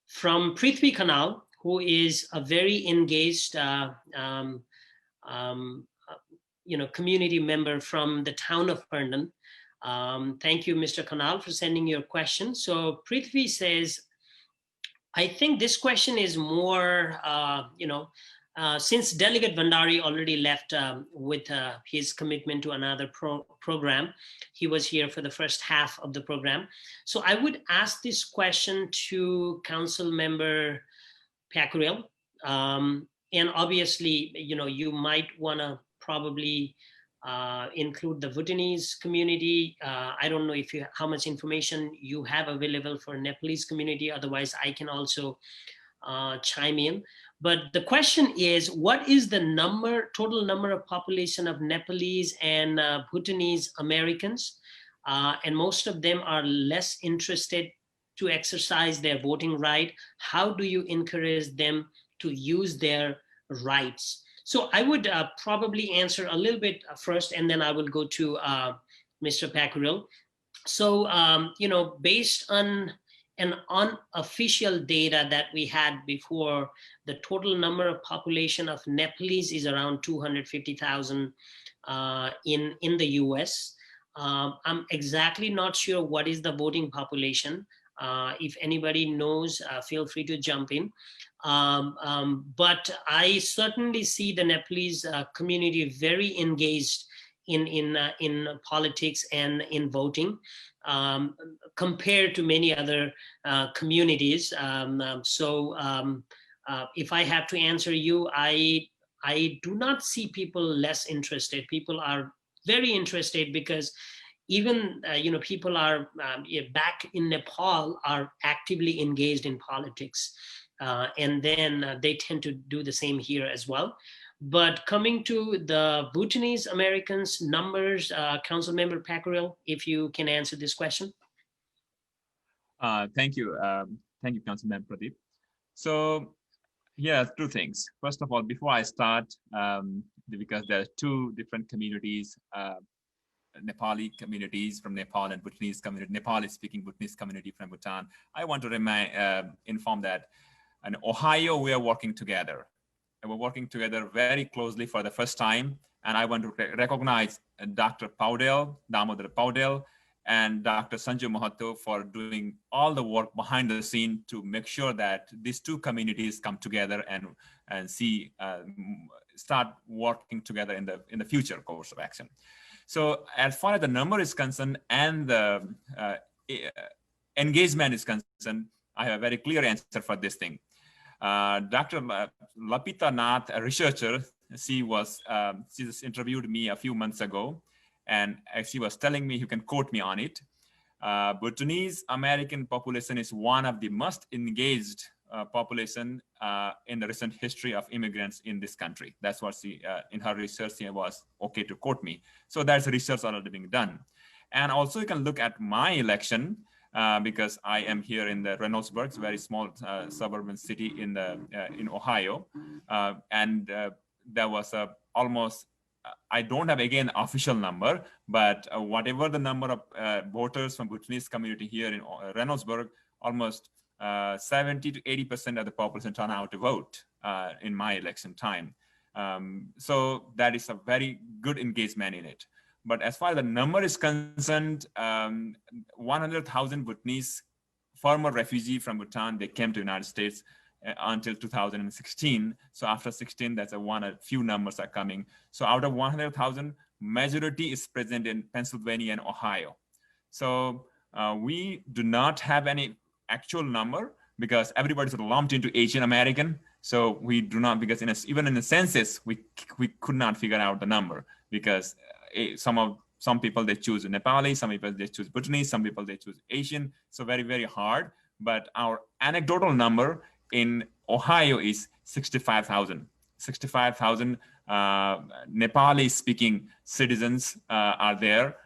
from Prithvi Khanal, who is a very engaged community member from the town of Herndon. Thank you, Mr. Khanal, for sending your question. So Prithvi says, I think this question is more, since Delegate Bhandari already left with his commitment to another program, he was here for the first half of the program. So I would ask this question to Council Member Pyakhurel. And obviously, you might want to probably include the Bhutanese community. I don't know how much information you have available for Nepalese community. Otherwise, I can also chime in. But the question is, what is the total number of population of Nepalese and Bhutanese Americans? And most of them are less interested to exercise their voting right. How do you encourage them to use their rights? So I would probably answer a little bit first, and then I will go to Mr. Pacquiao. So, based on an unofficial data that we had before, the total number of population of Nepalese is around 250,000 in the US. I'm exactly not sure what is the voting population. If anybody knows, feel free to jump in. But I certainly see the Nepalese community very engaged in politics and in voting compared to many other communities. If I have to answer you, I do not see people less interested. People are very interested because even people are back in Nepal are actively engaged in politics, and then they tend to do the same here as well. But coming to the Bhutanese Americans numbers, Council Member Pacquiao, if you can answer this question. Thank you, Councilman Pradip. So, yeah, two things. First of all, before I start, because there are two different communities, Nepali communities from Nepal and Bhutanese community, Nepali speaking Bhutanese community from Bhutan. I want to inform that in Ohio, we are working together. And we're working together very closely for the first time. And I want to recognize Dr. Damodar Paudel, and Dr. Sanju Mahato for doing all the work behind the scene to make sure that these two communities come together and start working together in the future course of action. So as far as the number is concerned and the engagement is concerned, I have a very clear answer for this thing. Dr. Lapita Nath, a researcher, she just interviewed me a few months ago, and she was telling me, you can quote me on it. Bhutanese American population is one of the most engaged population in the recent history of immigrants in this country. That's what she, in her research, she was okay to quote me. So there's research already being done. And also you can look at my election, because I am here in the Reynoldsburg, very small suburban city in Ohio. There was almost, I don't have again official number, but whatever the number of voters from Bhutanese community here in Reynoldsburg, almost 70 to 80% of the population turn out to vote in my election time. So that is a very good engagement in it. But as far as the number is concerned, 100,000 Bhutanese former refugee from Bhutan, they came to the United States until 2016. So after 16, that's a few numbers are coming. So out of 100,000, majority is present in Pennsylvania and Ohio. So we do not have any actual number because everybody's lumped into Asian American. So we do not, because even in the census, we could not figure out the number because some people they choose Nepali, some people they choose Bhutanese, some people they choose Asian. So very, very hard. But our anecdotal number in Ohio is 65,000. 65,000 Nepali speaking citizens are there.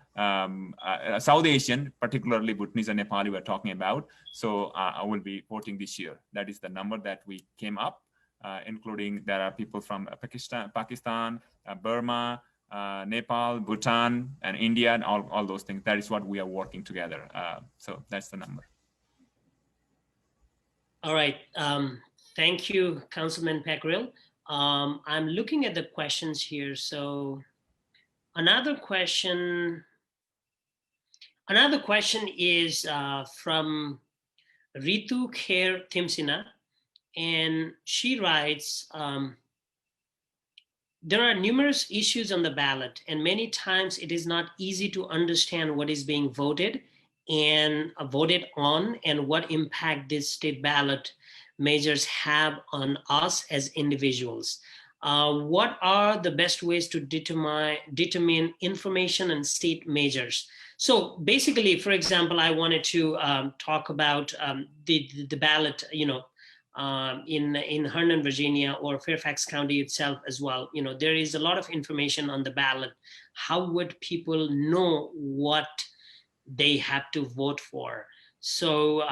South Asian, particularly Bhutanese and Nepali we're talking about. So I will be voting this year. That is the number that we came up, including there are people from Pakistan, Burma, Nepal, Bhutan, and India, and all those things. That is what we are working together. So that's the number. All right. Thank you, Councilman Pacquiao. I'm looking at the questions here. So another question is from Ritu Khair Timsina, and she writes, there are numerous issues on the ballot, and many times it is not easy to understand what is being voted and voted on and what impact these state ballot measures have on us as individuals. What are the best ways to determine information and state measures? So basically, for example, I wanted to talk about the ballot, in Herndon, Virginia, or Fairfax County itself as well. There is a lot of information on the ballot. How would people know what they have to vote for? So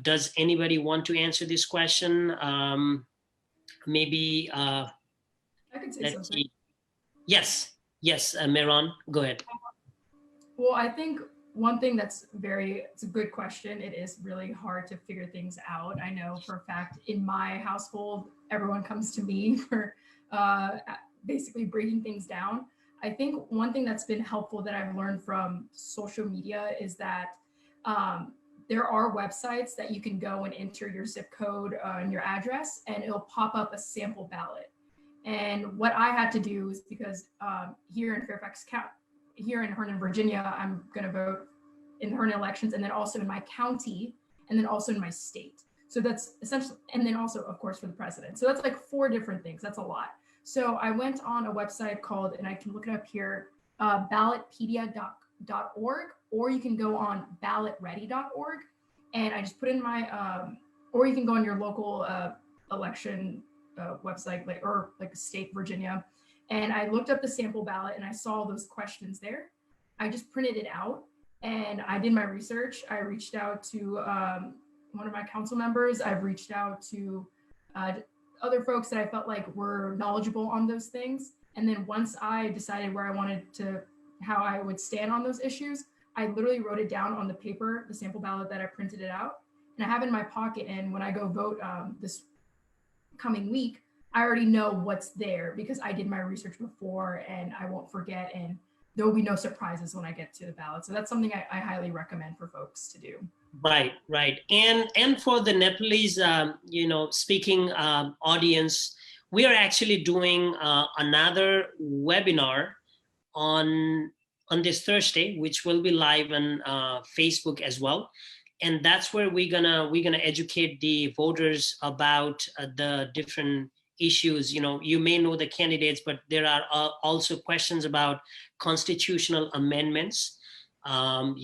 does anybody want to answer this question? Maybe I could say something. see. Yes, Meron, go ahead. Well, I think one thing it's a good question. It is really hard to figure things out. I know for a fact in my household, everyone comes to me for basically breaking things down. I think one thing that's been helpful that I've learned from social media is that there are websites that you can go and enter your zip code and your address, and it'll pop up a sample ballot. And what I had to do is because here in Fairfax County, here in Herndon, Virginia, I'm going to vote in the Herndon elections, and then also in my county, and then also in my state. So that's essentially, and then also, of course, for the president. So that's like 4 different things. That's a lot. So I went on a website called, and I can look it up here, ballotpedia.org, or you can go on ballotready.org. And I just put in my, or you can go on your local election website, like state Virginia. And I looked up the sample ballot and I saw those questions there. I just printed it out and I did my research. I reached out to one of my council members. I've reached out to other folks that I felt like were knowledgeable on those things. And then once I decided how I would stand on those issues, I literally wrote it down on the paper, the sample ballot that I printed it out, and I have it in my pocket. And when I go vote this coming week, I already know what's there because I did my research before and I won't forget, and there will be no surprises when I get to the ballot. So that's something I highly recommend for folks to do. Right. And for the Nepalese, speaking audience, we are actually doing another webinar on this Thursday, which will be live on Facebook as well. And that's where we're gonna educate the voters about the different issues. You may know the candidates, but there are also questions about constitutional amendments, and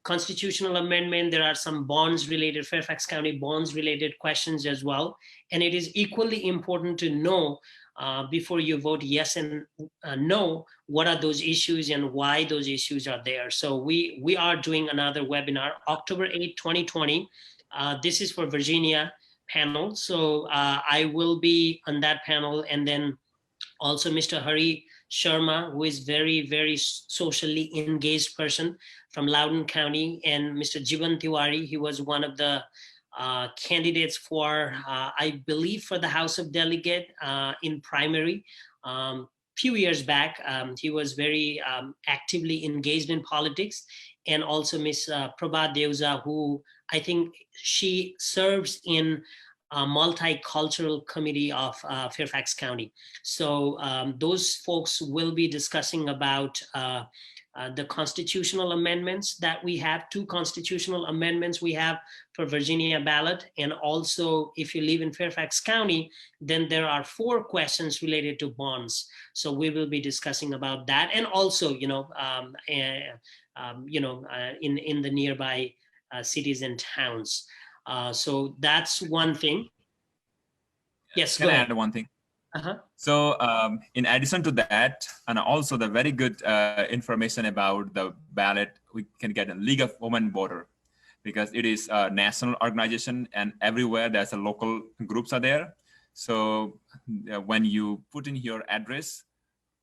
constitutional amendment. There are some bonds related, Fairfax County bonds related questions as well. And it is equally important to know before you vote yes and no, what are those issues and why those issues are there. So we are doing another webinar, October 8, 2020. This is for Virginia panel. So I will be on that panel. And then also Mr. Hari Sharma, who is very, very socially engaged person from Loudoun County, and Mr. Jivan Tiwari, he was one of the candidates for, I believe, for the House of Delegate in primary. Few years back, he was very actively engaged in politics. And also Ms. Prabha Deuza, who I think she serves in multicultural committee of Fairfax County. So those folks will be discussing about the constitutional amendments that we have, 2 constitutional amendments we have for Virginia ballot. And also, if you live in Fairfax County, then there are 4 questions related to bonds. So we will be discussing about that. And also, in the nearby cities and towns. So that's one thing. Yes, Can I add one thing? So in addition to that, and also the very good information about the ballot, we can get a League of Women Voter, because it is a national organization and everywhere there's a local groups are there. So when you put in your address,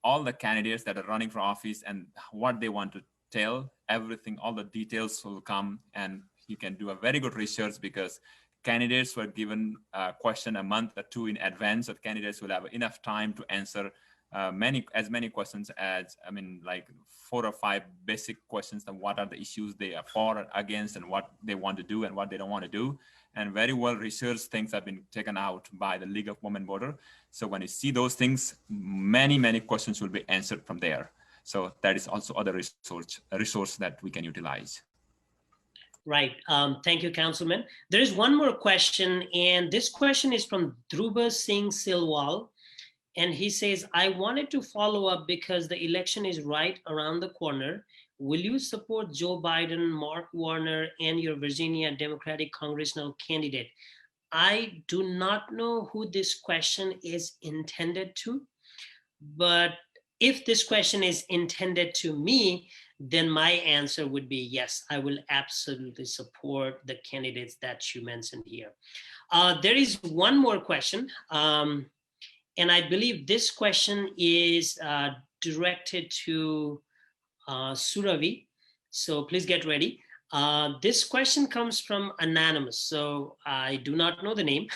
all the candidates that are running for office and what they want to tell, everything, all the details will come, and you can do a very good research, because candidates were given a question a month or 2 in advance, so candidates will have enough time to answer as many questions as, like 4 or 5 basic questions on what are the issues they are for or against, and what they want to do and what they don't want to do. And very well researched things have been taken out by the League of Women Voter. So when you see those things, many questions will be answered from there. So that is also other resource that we can utilize. Right. Thank you, Councilman. There is one more question, and this question is from Dhruva Singh Silwal. And he says, I wanted to follow up because the election is right around the corner. Will you support Joe Biden, Mark Warner, and your Virginia Democratic congressional candidate? I do not know who this question is intended to, but if this question is intended to me, then my answer would be yes, I will absolutely support the candidates that you mentioned here. There is one more question, and I believe this question is directed to Surabhi, so please get ready. This question comes from Anonymous, so I do not know the name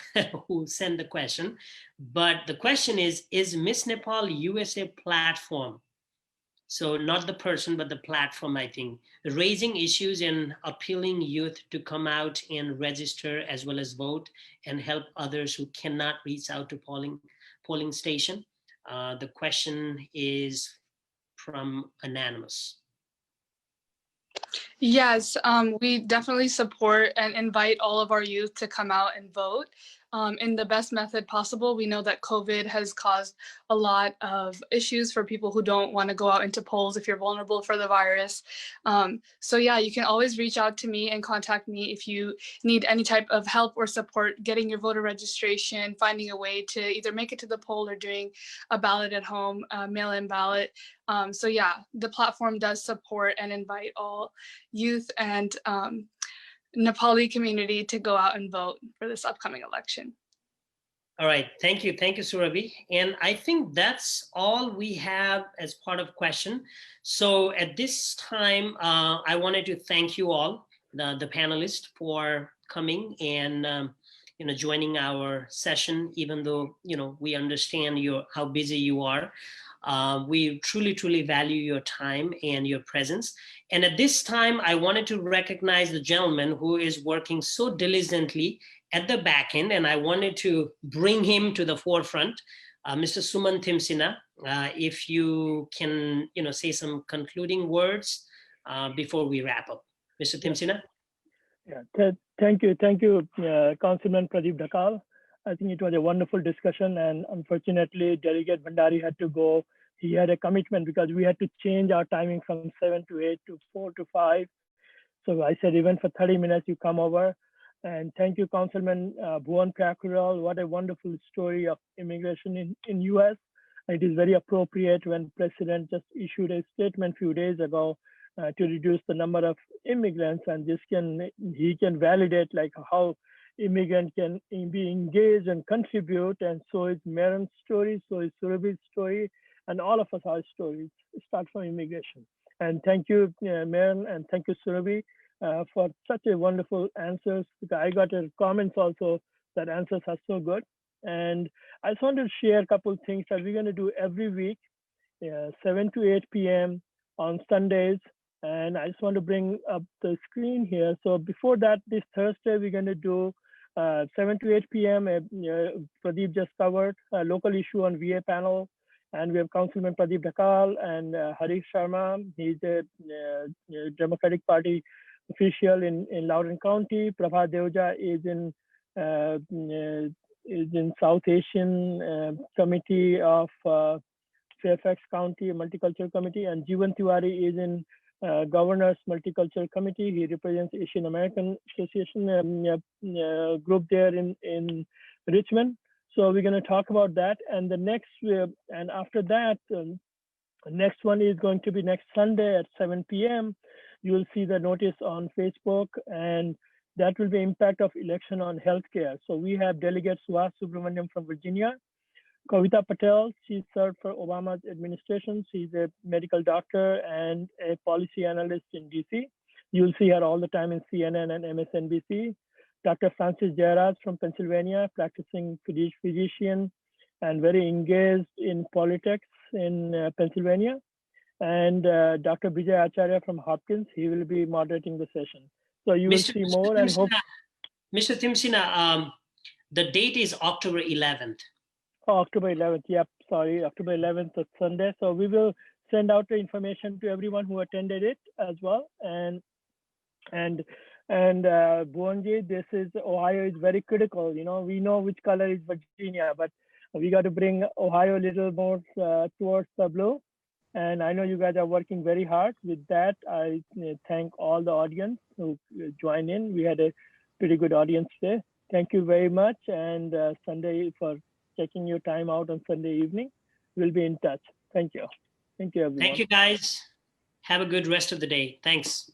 who sent the question, but the question is Miss Nepal USA platform, so not the person, but the platform, I think, raising issues and appealing youth to come out and register as well as vote and help others who cannot reach out to polling station? The question is from Anonymous. Yes, we definitely support and invite all of our youth to come out and vote in the best method possible. We know that COVID has caused a lot of issues for people who don't want to go out into polls if you're vulnerable for the virus. So yeah, you can always reach out to me and contact me if you need any type of help or support getting your voter registration, finding a way to either make it to the poll or doing a ballot at home, mail-in ballot. So yeah, the platform does support and invite all youth and Nepali community to go out and vote for this upcoming election. All right, thank you, Surabhi. And I think that's all we have as part of question. So at this time, I wanted to thank you all, the panelists, for coming and joining our session, even though we understand how busy you are. We truly value your time and your presence. And at this time, I wanted to recognize the gentleman who is working so diligently at the back end, and I wanted to bring him to the forefront, Mr. Suman Timsina. If you can, say some concluding words before we wrap up, Mr. Timsina. Yeah, thank you, Councilman Pradip Dhakal. I think it was a wonderful discussion, and unfortunately, Delegate Bhandari had to go. He had a commitment because we had to change our timing from 7 to 8 to 4 to 5. So I said, even for 30 minutes, you come over. And thank you, Councilman Bhuwan Pyakhurel. What a wonderful story of immigration in US. It is very appropriate when President just issued a statement a few days ago to reduce the number of immigrants, and he can validate like how immigrant can be engaged and contribute. And so is Meron's story, so is Surabhi's story, and all of us our stories start from immigration. And thank you, Meron, and thank you, Surabhi, for such a wonderful answers. I got comments also that answers are so good. And I just want to share a couple of things that we're going to do every week, 7 to 8 p.m. on Sundays. And I just want to bring up the screen here. So before that, this Thursday, we're going to do 7 to 8 p.m. Pradip just covered a local issue on VA panel. And we have Councilman Pradip Dhakal and Harish Sharma. He's a Democratic Party official in Loudoun County. Prabha Deoja is in South Asian Committee of Fairfax County Multicultural Committee, and Jeevan Tiwari is in Governor's Multicultural Committee. He represents Asian American Association group there in Richmond. So we're going to talk about that. And the next, and after that, next one is going to be next Sunday at 7 p.m. You will see the notice on Facebook, and that will be impact of election on healthcare. So we have Delegate Suhas Subramaniam from Virginia, Kavitha Patel. She served for Obama's administration. She's a medical doctor and a policy analyst in DC. You'll see her all the time in CNN and MSNBC. Dr. Francis Jairaj from Pennsylvania, practicing physician and very engaged in politics in Pennsylvania. And Dr. Vijay Acharya from Hopkins, he will be moderating the session. So you will see more and hope. Mr. Timsina, the date is October 11th. Oh, October 11th, yep, sorry, October 11th, it's Sunday. So we will send out the information to everyone who attended it as well. And Bhuwanji, this is Ohio is very critical. You know, we know which color is Virginia, but we got to bring Ohio a little more towards the blue. And I know you guys are working very hard. With that, I thank all the audience who joined in. We had a pretty good audience today. Thank you very much. And Sunday for taking your time out on Sunday evening. We'll be in touch. Thank you. Thank you, everyone. Thank you, guys. Have a good rest of the day. Thanks.